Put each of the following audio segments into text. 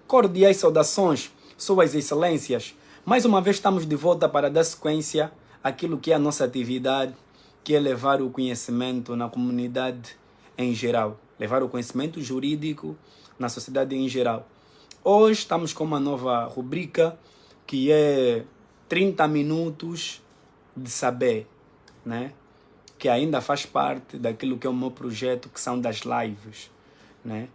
Cordiais saudações, suas excelências. Mais uma vez estamos de volta para dar sequência àquilo que é a nossa atividade, que é levar o conhecimento na comunidade em geral, levar o conhecimento jurídico na sociedade em geral. Hoje estamos com uma nova rubrica que é 30 minutos de saber, né? Que ainda faz parte daquilo que é o meu projeto, que são das lives, né?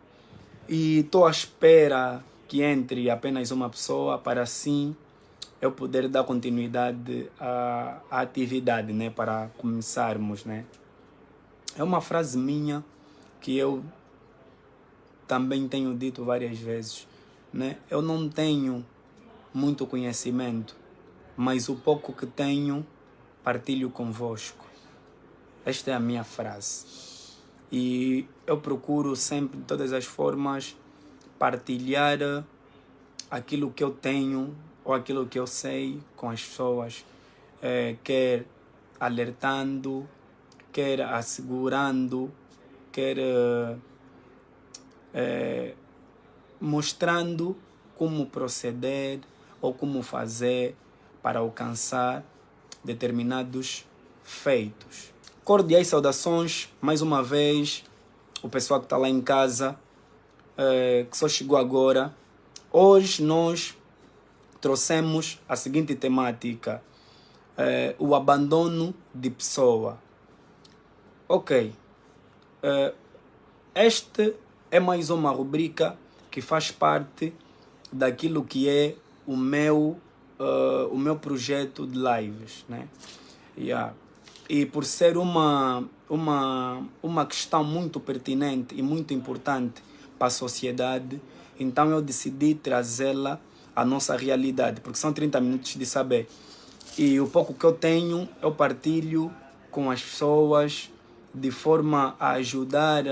E estou à espera que entre apenas uma pessoa para assim eu poder dar continuidade à atividade, né? Para começarmos, né? É uma frase minha que eu também tenho dito várias vezes, né? Eu não tenho muito conhecimento, mas o pouco que tenho partilho convosco. Esta é a minha frase. E eu procuro sempre, de todas as formas, partilhar aquilo que eu tenho ou aquilo que eu sei com as pessoas, quer alertando, quer assegurando, quer mostrando como proceder ou como fazer para alcançar determinados feitos. Cordiais saudações, mais uma vez, o pessoal que está lá em casa, que só chegou agora. Hoje nós trouxemos a seguinte temática, o abandono de pessoa. Ok, este é mais uma rubrica que faz parte daquilo que é o meu projeto de lives, né? E por ser uma questão muito pertinente e muito importante para a sociedade, então eu decidi trazê-la à nossa realidade, porque são 30 minutos de saber. E o pouco que eu tenho, eu partilho com as pessoas de forma a ajudar,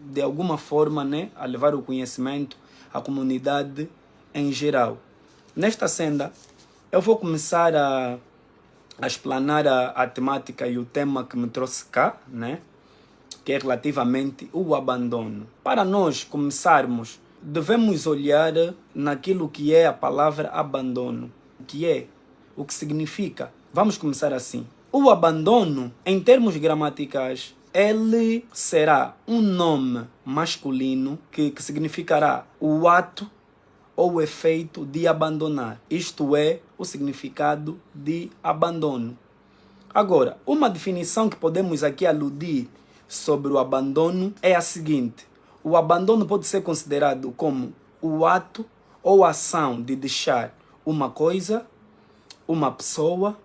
de alguma forma, né, a levar o conhecimento à comunidade em geral. Nesta senda, eu vou começar a explanar a temática e o tema que me trouxe cá, né? Que é relativamente o abandono. Para nós começarmos, devemos olhar naquilo que é a palavra abandono, o que significa. Vamos começar assim. O abandono, em termos gramaticais, ele será um nome masculino que significará o ato ou o efeito de abandonar. Isto é, o significado de abandono. Agora, uma definição que podemos aqui aludir sobre o abandono é a seguinte. O abandono pode ser considerado como o ato ou ação de deixar uma coisa, uma pessoa,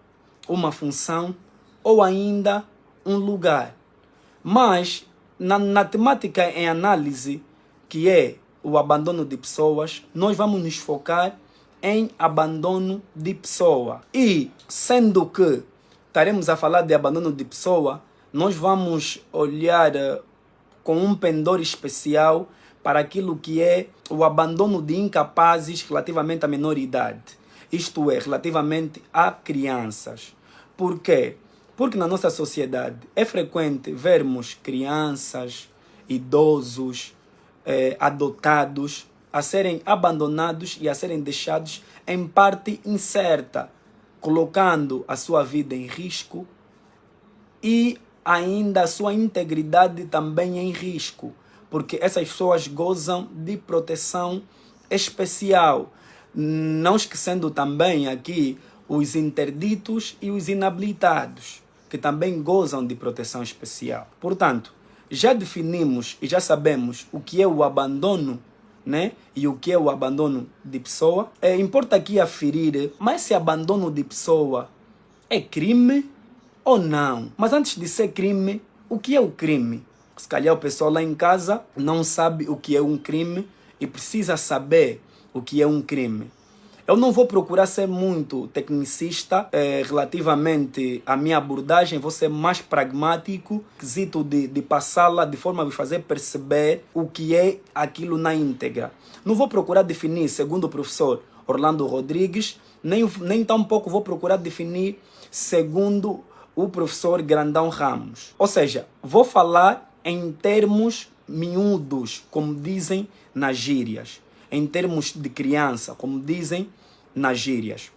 uma função ou ainda um lugar. Mas, na temática em análise, que é o abandono de pessoas, nós vamos nos focar em abandono de pessoa. E, sendo que estaremos a falar de abandono de pessoa, nós vamos olhar com um pendor especial para aquilo que é o abandono de incapazes relativamente à menor idade. Isto é, relativamente a crianças. Por quê? Porque na nossa sociedade é frequente vermos crianças, idosos, adotados a serem abandonados e a serem deixados em parte incerta, colocando a sua vida em risco e ainda a sua integridade também em risco, porque essas pessoas gozam de proteção especial, não esquecendo também aqui os interditos e os inabilitados, que também gozam de proteção especial. Portanto, já definimos e já sabemos o que é o abandono, né? E o que é o abandono de pessoa. Importa aqui aferir, mas esse abandono de pessoa é crime ou não? Mas antes de ser crime, o que é o crime? Se calhar o pessoal lá em casa não sabe o que é um crime e precisa saber o que é um crime. Eu não vou procurar ser muito tecnicista relativamente à minha abordagem, vou ser mais pragmático, quesito de passá-la de forma a fazer perceber o que é aquilo na íntegra. Não vou procurar definir, segundo o professor Orlando Rodrigues, nem tampouco vou procurar definir segundo o professor Grandão Ramos. Ou seja, vou falar em termos miúdos, como dizem nas gírias. em termos de criança, como dizem nas gírias.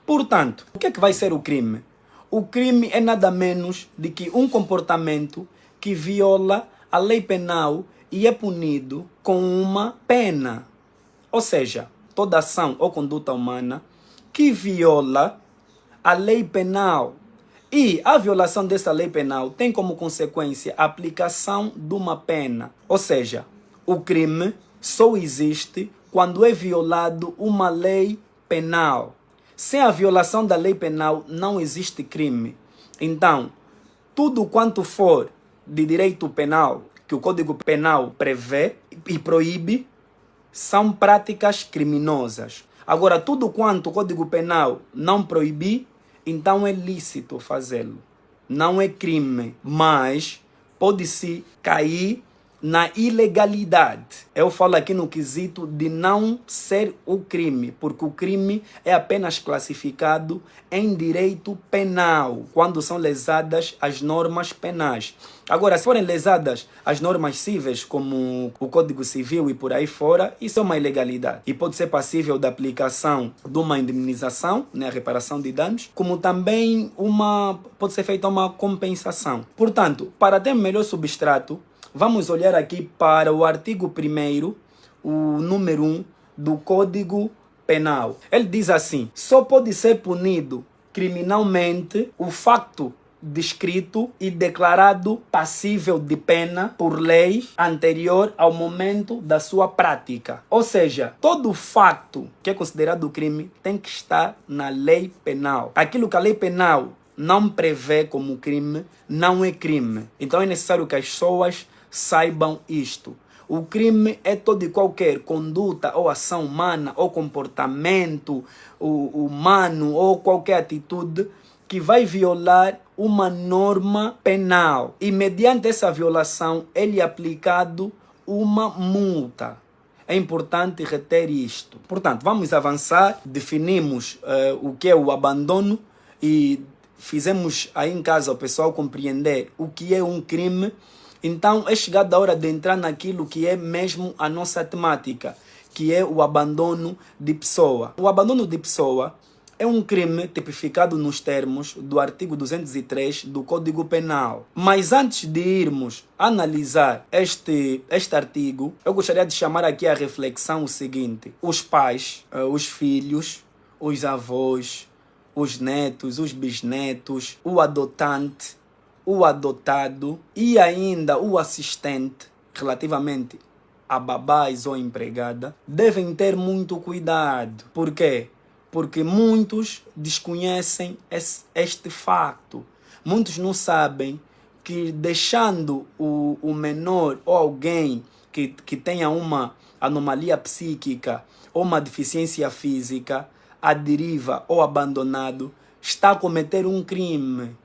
Portanto, o que é que vai ser o crime? O crime é nada menos do que um comportamento que viola a lei penal e é punido com uma pena. Ou seja, toda ação ou conduta humana que viola a lei penal. E a violação dessa lei penal tem como consequência a aplicação de uma pena. Ou seja, o crime só existe quando é violado uma lei penal. Sem a violação da lei penal não existe crime. Então, tudo quanto for de direito penal, que o Código Penal prevê e proíbe, são práticas criminosas. Agora, tudo quanto o Código Penal não proibir, então é lícito fazê-lo. Não é crime, mas pode-se cair na ilegalidade. Eu falo aqui no quesito de não ser o crime, porque o crime é apenas classificado em direito penal, quando são lesadas as normas penais. Agora, se forem lesadas as normas cíveis, como o Código Civil e por aí fora, isso é uma ilegalidade. E pode ser passível da aplicação de uma indemnização, né, a reparação de danos, como também pode ser feita uma compensação. Portanto, para ter melhor substrato, vamos olhar aqui para o artigo 1º, o número 1 do Código Penal. Ele diz assim: só pode ser punido criminalmente o facto descrito e declarado passível de pena por lei anterior ao momento da sua prática. Ou seja, todo facto que é considerado crime tem que estar na lei penal. Aquilo que a lei penal não prevê como crime, não é crime. Então é necessário que as pessoas saibam isto. O crime é toda e qualquer conduta ou ação humana ou comportamento humano ou qualquer atitude que vai violar uma norma penal. E mediante essa violação, ele é aplicado uma multa. É importante reter isto. Portanto, vamos avançar. Definimos o que é o abandono e fizemos aí em casa o pessoal compreender o que é um crime. Então é chegada a hora de entrar naquilo que é mesmo a nossa temática, que é o abandono de pessoa. O abandono de pessoa é um crime tipificado nos termos do artigo 203 do Código Penal. Mas antes de irmos analisar este artigo, eu gostaria de chamar aqui a reflexão o seguinte: os pais, os filhos, os avós, os netos, os bisnetos, o adotante, o adotado e ainda o assistente, relativamente a babás ou empregada, devem ter muito cuidado. Por quê? Porque muitos desconhecem este facto. Muitos não sabem que deixando o menor ou alguém que tenha uma anomalia psíquica ou uma deficiência física à deriva ou abandonado, está a cometer um crime.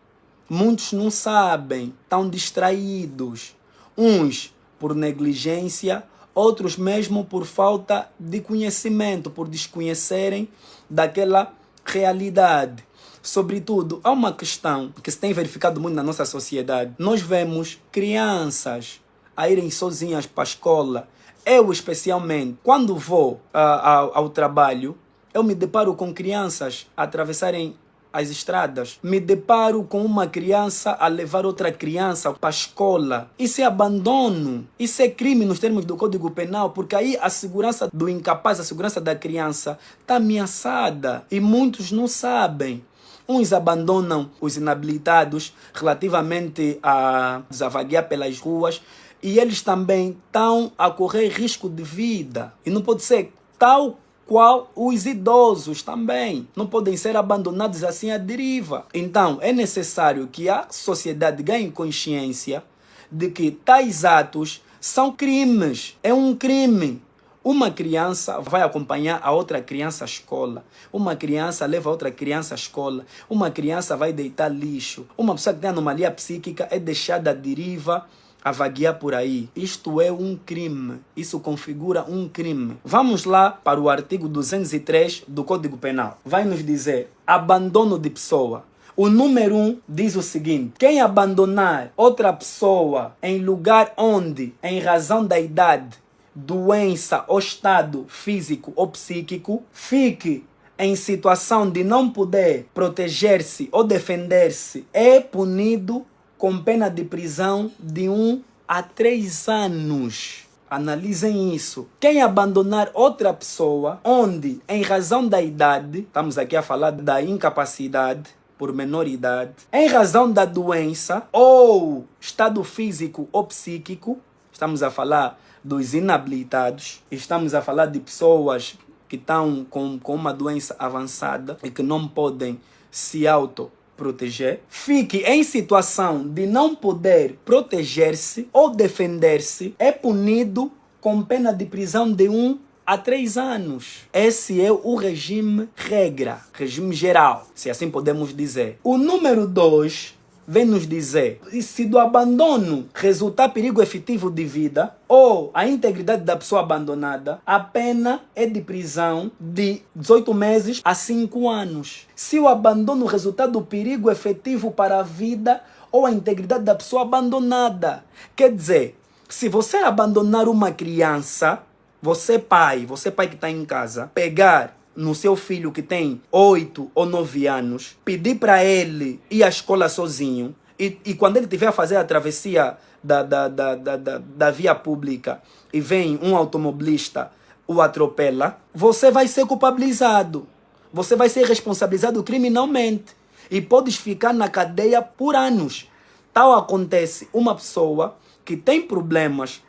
Muitos não sabem, estão distraídos. Uns por negligência, outros mesmo por falta de conhecimento, por desconhecerem daquela realidade. Sobretudo, há uma questão que se tem verificado muito na nossa sociedade. Nós vemos crianças a irem sozinhas para a escola. Eu, especialmente, quando vou ao trabalho, eu me deparo com crianças a atravessarem as estradas. Me deparo com uma criança a levar outra criança para a escola. Isso é abandono. Isso é crime nos termos do Código Penal, porque aí a segurança do incapaz, a segurança da criança está ameaçada. E muitos não sabem. Uns abandonam os inabilitados relativamente a desavaguear pelas ruas e eles também estão a correr risco de vida. E não pode ser tal qual os idosos também não podem ser abandonados assim à deriva. Então, é necessário que a sociedade ganhe consciência de que tais atos são crimes. É um crime. Uma criança vai acompanhar a outra criança à escola. Uma criança leva a outra criança à escola. Uma criança vai deitar lixo. Uma pessoa que tem anomalia psíquica é deixada à deriva, a vaguear por aí. Isto é um crime. Isso configura um crime. Vamos lá para o artigo 203 do Código Penal. Vai nos dizer abandono de pessoa. O número 1 diz o seguinte: quem abandonar outra pessoa em lugar onde, em razão da idade, doença ou estado físico ou psíquico, fique em situação de não poder proteger-se ou defender-se, é punido com pena de prisão de 1 a 3 anos. Analisem isso. Quem abandonar outra pessoa, onde, em razão da idade, estamos aqui a falar da incapacidade por menor idade, em razão da doença ou estado físico ou psíquico, estamos a falar dos inabilitados, estamos a falar de pessoas que estão com uma doença avançada e que não podem se autoproteger, fique em situação de não poder proteger-se ou defender-se, é punido com pena de prisão de 1 a 3 anos. Esse é o regime regra, regime geral, se assim podemos dizer. O número 2 vem nos dizer, se do abandono resultar perigo efetivo de vida ou a integridade da pessoa abandonada, a pena é de prisão de 18 meses a 5 anos. Se o abandono resultar do perigo efetivo para a vida ou a integridade da pessoa abandonada, quer dizer, se você abandonar uma criança, você pai que está em casa, pegar no seu filho que tem 8 ou 9 anos, pedir para ele ir à escola sozinho e quando ele estiver a fazer a travessia da via pública e vem um automobilista o atropela, você vai ser culpabilizado. Você vai ser responsabilizado criminalmente e podes ficar na cadeia por anos. Tal acontece uma pessoa que tem problemas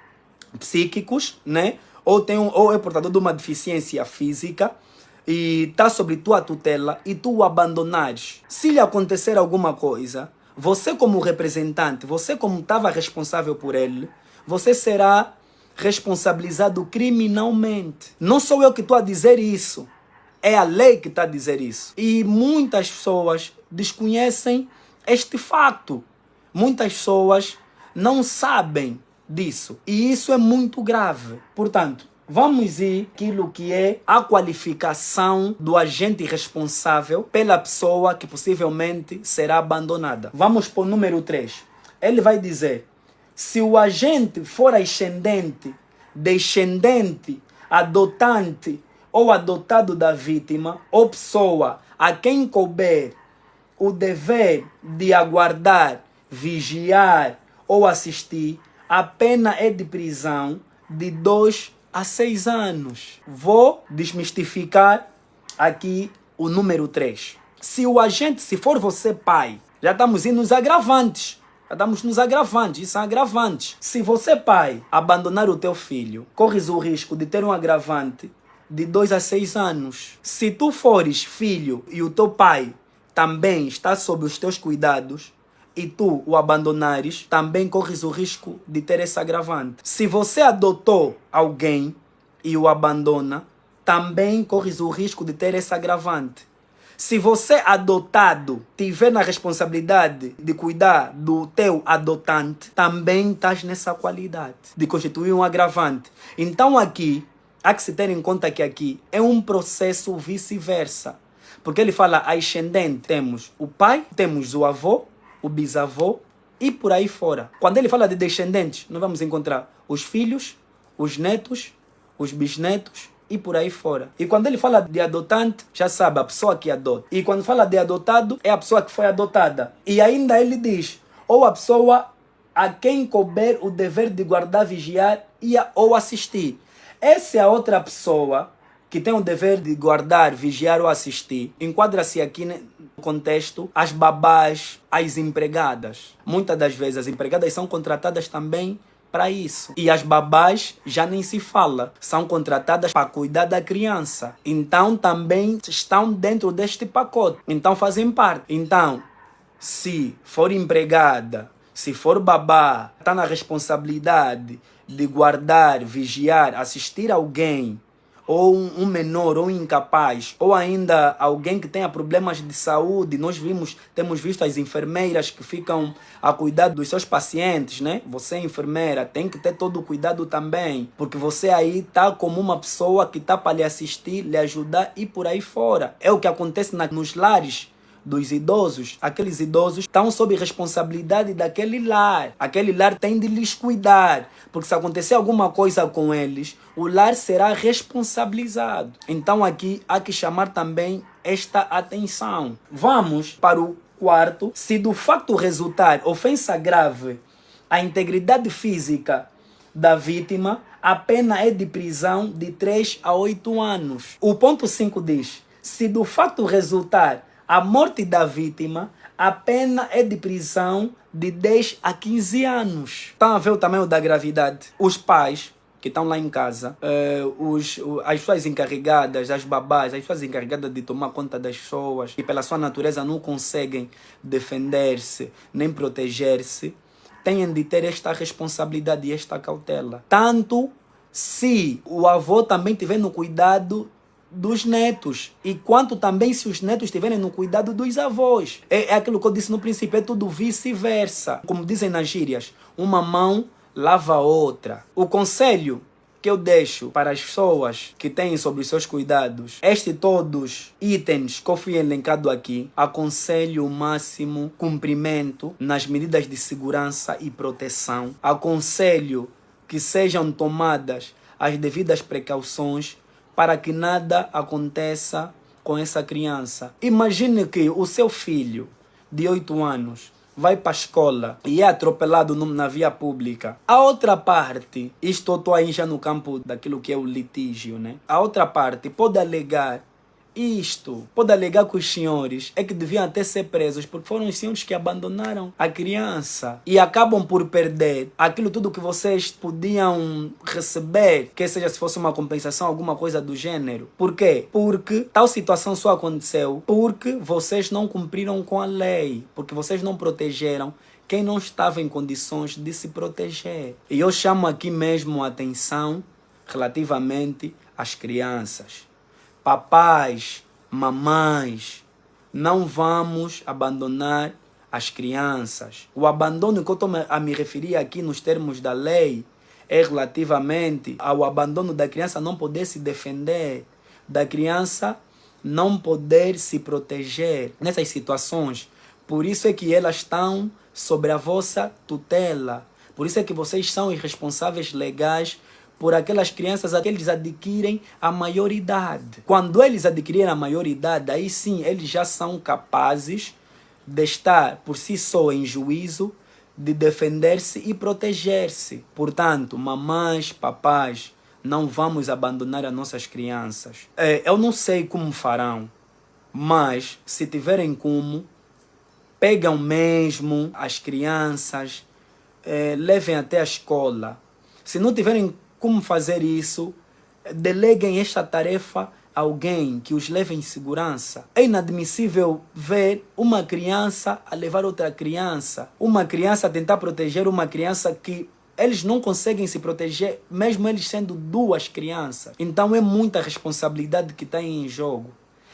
psíquicos, né? Ou é portador de uma deficiência física e está sob tua tutela e tu o abandonares. Se lhe acontecer alguma coisa, você como representante, você como estava responsável por ele, você será responsabilizado criminalmente. Não sou eu que estou a dizer isso, é a lei que está a dizer isso. E muitas pessoas desconhecem este fato. Muitas pessoas não sabem disso. E isso é muito grave. Portanto, vamos ir aquilo que é a qualificação do agente responsável pela pessoa que possivelmente será abandonada. Vamos para o número 3. Ele vai dizer, se o agente for ascendente, descendente, adotante ou adotado da vítima, ou pessoa a quem couber o dever de aguardar, vigiar ou assistir, a pena é de prisão de 2 a 6 anos. Vou desmistificar aqui o número 3. Se o agente, se for você pai, já estamos indo nos agravantes. Isso são agravantes. Se você pai abandonar o teu filho, corres o risco de ter um agravante de 2 a 6 anos. Se tu fores filho e o teu pai também está sob os teus cuidados, e tu o abandonares, também corres o risco de ter esse agravante. Se você adotou alguém e o abandona, também corres o risco de ter esse agravante. Se você adotado tiver na responsabilidade de cuidar do teu adotante, também estás nessa qualidade de constituir um agravante. Então aqui, há que se ter em conta que aqui é um processo vice-versa. Porque ele fala ascendente, temos o pai, temos o avô, o bisavô e por aí fora. Quando ele fala de descendentes, nós vamos encontrar os filhos, os netos, os bisnetos e por aí fora. E quando ele fala de adotante, já sabe, a pessoa que adota. E quando fala de adotado, é a pessoa que foi adotada. E ainda ele diz, ou a pessoa a quem couber o dever de guardar, vigiar ou assistir. Essa é a outra pessoa que tem o dever de guardar, vigiar ou assistir. Enquadra-se aqui no contexto as babás, as empregadas. Muitas das vezes as empregadas são contratadas também para isso. E as babás já nem se fala. São contratadas para cuidar da criança. Então também estão dentro deste pacote. Então fazem parte. Então, se for empregada, se for babá, está na responsabilidade de guardar, vigiar, assistir alguém, ou um menor, ou um incapaz, ou ainda alguém que tenha problemas de saúde. Temos visto as enfermeiras que ficam a cuidar dos seus pacientes, né? Você, enfermeira, tem que ter todo o cuidado também, porque você aí está como uma pessoa que está para lhe assistir, lhe ajudar e por aí fora. É o que acontece nos lares dos idosos, aqueles idosos estão sob responsabilidade daquele lar. Aquele lar tem de lhes cuidar, porque se acontecer alguma coisa com eles, o lar será responsabilizado. Então aqui há que chamar também esta atenção. Vamos para o quarto. Se do facto resultar ofensa grave à integridade física da vítima, a pena é de prisão de 3 a 8 anos. O ponto 5 diz: se do facto resultar a morte da vítima, a pena é de prisão de 10 a 15 anos. Estão a ver o tamanho da gravidade? Os pais que estão lá em casa, as pessoas encarregadas, as babás, as pessoas encarregadas de tomar conta das pessoas, que pela sua natureza não conseguem defender-se nem proteger-se, têm de ter esta responsabilidade e esta cautela. Tanto se o avô também tiver no cuidado dos netos, e quanto também se os netos estiverem no cuidado dos avós. É aquilo que eu disse no princípio, é tudo vice-versa. Como dizem nas gírias, uma mão lava a outra. O conselho que eu deixo para as pessoas que têm sobre os seus cuidados, todos itens que eu fui elencado aqui, aconselho o máximo cumprimento nas medidas de segurança e proteção. Aconselho que sejam tomadas as devidas precauções para que nada aconteça com essa criança. Imagine que o seu filho de 8 anos vai para a escola e é atropelado na via pública. A outra parte, estou aí já no campo daquilo que é o litígio, né? A outra parte pode alegar que os senhores é que deviam até ser presos, porque foram os senhores que abandonaram a criança e acabam por perder aquilo tudo que vocês podiam receber, que seja se fosse uma compensação, alguma coisa do gênero. Por quê? Porque tal situação só aconteceu porque vocês não cumpriram com a lei, porque vocês não protegeram quem não estava em condições de se proteger. E eu chamo aqui mesmo a atenção relativamente às crianças. Papais, mamães, não vamos abandonar as crianças. O abandono que eu estou a me referir aqui nos termos da lei é relativamente ao abandono da criança não poder se defender, da criança não poder se proteger nessas situações. Por isso é que elas estão sobre a vossa tutela. Por isso é que vocês são os responsáveis legais por aquelas crianças até eles adquirem a maioridade. Quando eles adquirirem a maioridade, aí sim eles já são capazes de estar por si só em juízo, de defender-se e proteger-se. Portanto, mamães, papais, não vamos abandonar as nossas crianças. Eu não sei como farão, mas se tiverem como, pegam mesmo as crianças, levem até a escola. Se não tiverem como fazer isso, deleguem esta tarefa a alguém que os leve em segurança. É inadmissível ver uma criança a levar outra criança, uma criança a tentar proteger uma criança que eles não conseguem se proteger, mesmo eles sendo duas crianças. Então é muita responsabilidade que está em jogo.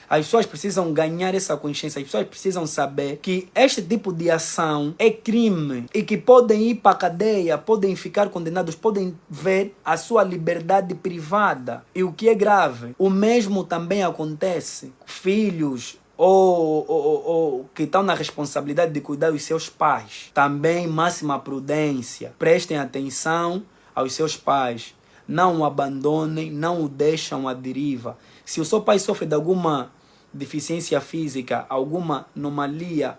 As pessoas precisam ganhar essa consciência, as pessoas precisam saber que este tipo de ação é crime e que podem ir para a cadeia, podem ficar condenados, podem ver a sua liberdade privada. E o que é grave, o mesmo também acontece. Filhos ou que estão na responsabilidade de cuidar dos seus pais. Também máxima prudência. Prestem atenção aos seus pais. Não o abandonem, não o deixam à deriva. Se o seu pai sofre de alguma deficiência física, alguma anomalia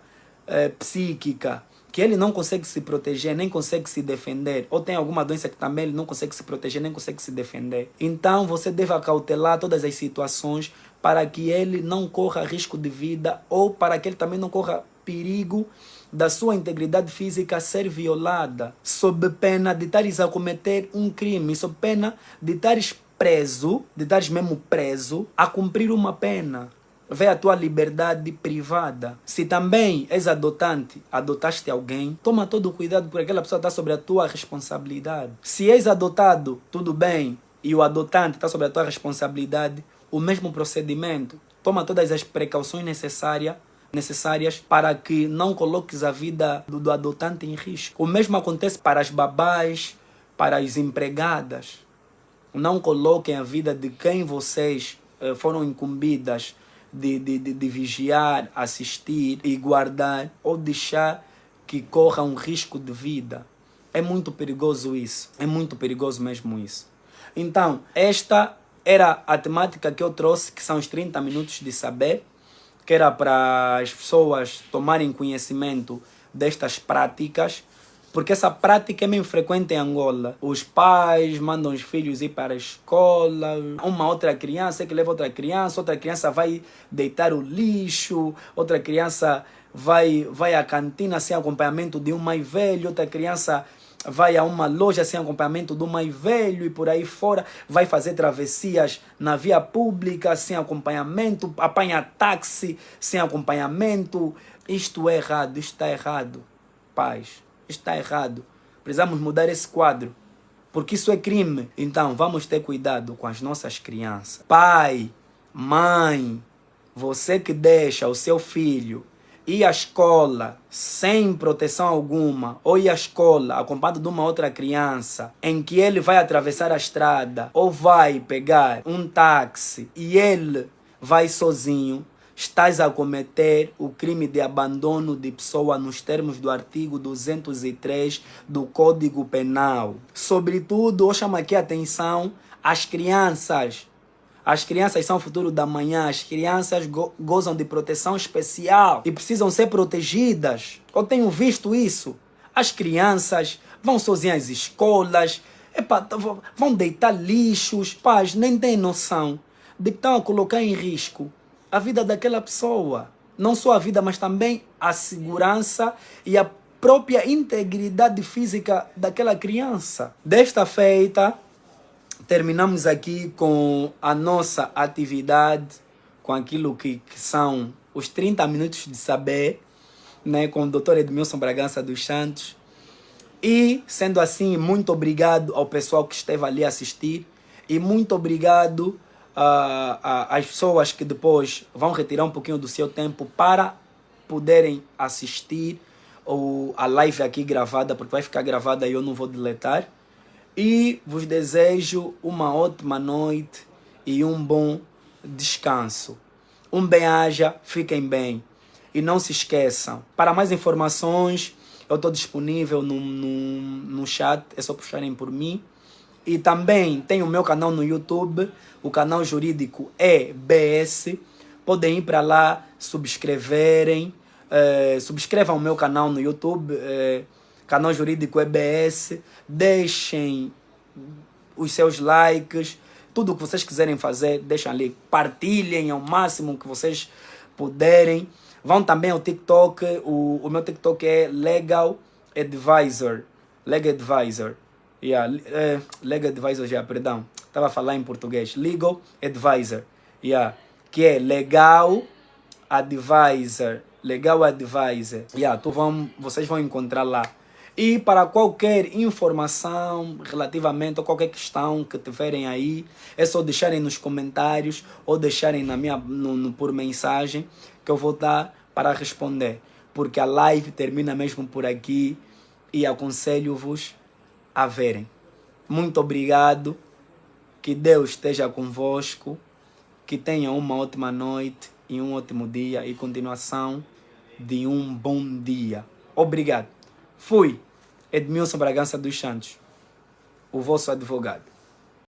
psíquica, que ele não consegue se proteger, nem consegue se defender, ou tem alguma doença que também ele não consegue se proteger, nem consegue se defender, então você deve acautelar todas as situações para que ele não corra risco de vida ou para que ele também não corra perigo da sua integridade física ser violada, sob pena de estares a cometer um crime, sob pena de estares preso, de estares mesmo preso, a cumprir uma pena. Vê a tua liberdade privada. Se também és adotante, adotaste alguém, toma todo o cuidado porque aquela pessoa está sobre a tua responsabilidade. Se és adotado, tudo bem, e o adotante está sobre a tua responsabilidade, o mesmo procedimento. Toma todas as precauções necessárias para que não coloques a vida do adotante em risco. O mesmo acontece para as babás, para as empregadas. Não coloquem a vida de quem vocês foram incumbidas de vigiar, assistir e guardar ou deixar que corra um risco de vida. É muito perigoso isso. É muito perigoso mesmo isso. Então, esta era a temática que eu trouxe, que são os 30 minutos de saber, que era para as pessoas tomarem conhecimento destas práticas, porque essa prática é meio frequente em Angola. Os pais mandam os filhos ir para a escola, uma outra criança que leva outra criança vai deitar o lixo, outra criança vai à cantina sem acompanhamento de um mais velho, outra criança vai a uma loja sem acompanhamento do mais velho e por aí fora, vai fazer travessias na via pública sem acompanhamento, apanha táxi sem acompanhamento. Isto é errado, isto está errado, pais, isto está errado. Precisamos mudar esse quadro, porque isso é crime. Então vamos ter cuidado com as nossas crianças. Pai, mãe, você que deixa o seu filho ir à escola sem proteção alguma, ou ir à escola acompanhado de uma outra criança, em que ele vai atravessar a estrada, ou vai pegar um táxi e ele vai sozinho, estás a cometer o crime de abandono de pessoa nos termos do artigo 203 do Código Penal. Sobretudo, eu chamo aqui a atenção às crianças. As crianças são o futuro da manhã, as crianças gozam de proteção especial e precisam ser protegidas. Eu tenho visto isso. As crianças vão sozinhas às escolas, vão deitar lixos, pais nem têm noção de que estão a colocar em risco a vida daquela pessoa. Não só a vida, mas também a segurança e a própria integridade física daquela criança. Desta feita, terminamos aqui com a nossa atividade, com aquilo que são os 30 minutos de saber, né, com o Dr. Edmilson Bragança dos Santos. E, sendo assim, muito obrigado ao pessoal que esteve ali a assistir e muito obrigado às pessoas que depois vão retirar um pouquinho do seu tempo para poderem assistir a live aqui gravada, porque vai ficar gravada e eu não vou deletar. E vos desejo uma ótima noite e um bom descanso. Um bem-aja, fiquem bem. E não se esqueçam, para mais informações, eu estou disponível no chat, é só puxarem por mim. E também tem o meu canal no YouTube, o canal jurídico EBS. Podem ir para lá, subscreverem. Subscrevam o meu canal no YouTube, canal jurídico EBS, deixem os seus likes, tudo o que vocês quiserem fazer, deixem ali, partilhem ao máximo que vocês puderem. Vão também ao TikTok, o meu TikTok é Legal Advisor, Legal Advisor, Legal Advisor já, perdão, estava a falar em português, Legal Advisor, que é Legal Advisor, vocês vão encontrar lá. E para qualquer informação relativamente a qualquer questão que tiverem aí, é só deixarem nos comentários ou deixarem por mensagem que eu vou dar para responder. Porque a live termina mesmo por aqui e aconselho-vos a verem. Muito obrigado, que Deus esteja convosco, que tenham uma ótima noite e um ótimo dia e continuação de um bom dia. Obrigado. Fui. Edmilson Bragança dos Santos, o vosso advogado.